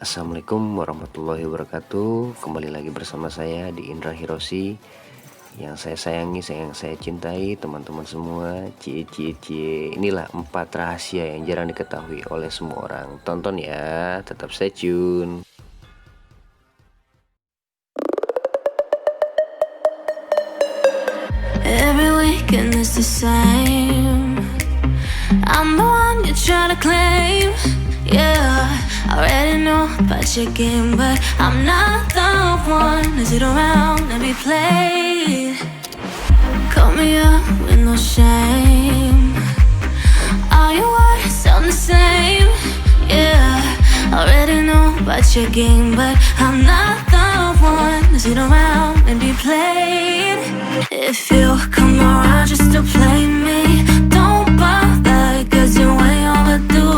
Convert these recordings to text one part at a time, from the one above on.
Assalamualaikum warahmatullahi wabarakatuh. Kembali lagi bersama saya di Indra Hirosi, yang saya sayangi, yang saya cintai, teman-teman semua. Inilah 4 rahasia yang jarang diketahui oleh semua orang. Tonton ya, tetap stay tune. Every weekend is the same. I'm the one you try to claim. Yeah, I already know about your game, but I'm not the one to sit around and be played. Call me up with no shame. All your words sound the same. Yeah, I already know about your game, but I'm not the one to sit around and be played. If you come around just to play me, don't bother, cause you ain't overdue.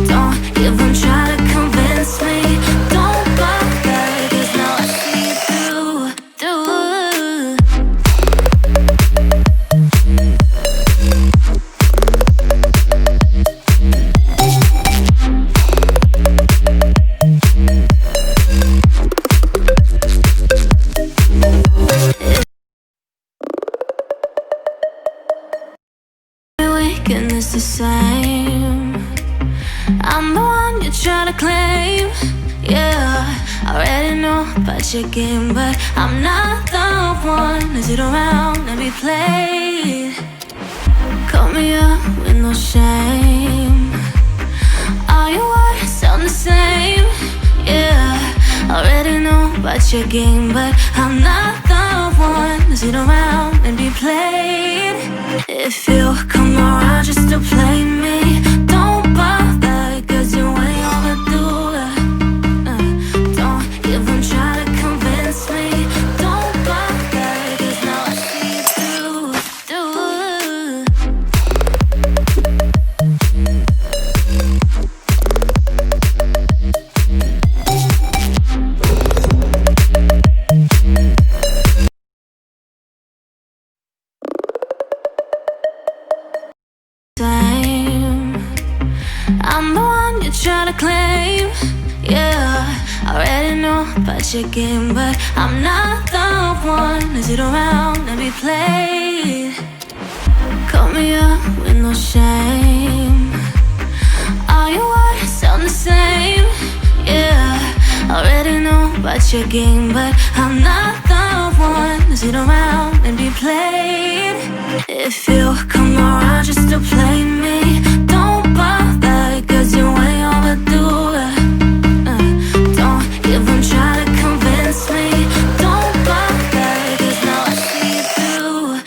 Don't even try to convince me. Don't bother, cause now I see you through. Weekend is the same. I'm the one you try to claim. Yeah, I already know about your game, but I'm not the one to sit around and be played. Call me up with no shame. All your words sound the same. Yeah, I already know about your game, but I'm not the one to sit around and be played. If you come around just to play me, don't bother, cause you ain't overdue. Don't even try to convince me. Don't bother, cause now I see you through. I'm the one you try to claim. Yeah, I already know about your game, but I'm not the one to sit around and be played. Call me up with no shame. All your words sound the same. Yeah, I already know about your game, but I'm not the one to sit around and be played. If you come around just to play me, don't bother, cause you ain't overdue. Don't even try to convince me. Don't bother, cause now I see you through.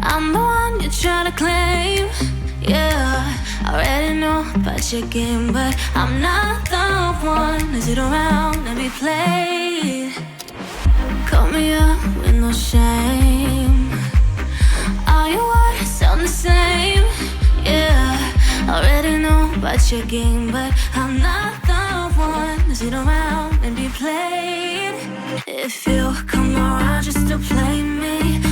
I'm the one you try to claim. Yeah, I already know about your game, but I'm not the one to sit around and be played. Call me up with no shame. All your words sound the same. Yeah, I already know about your game, but I'm not the one to sit around and be played. If you come around just to play me,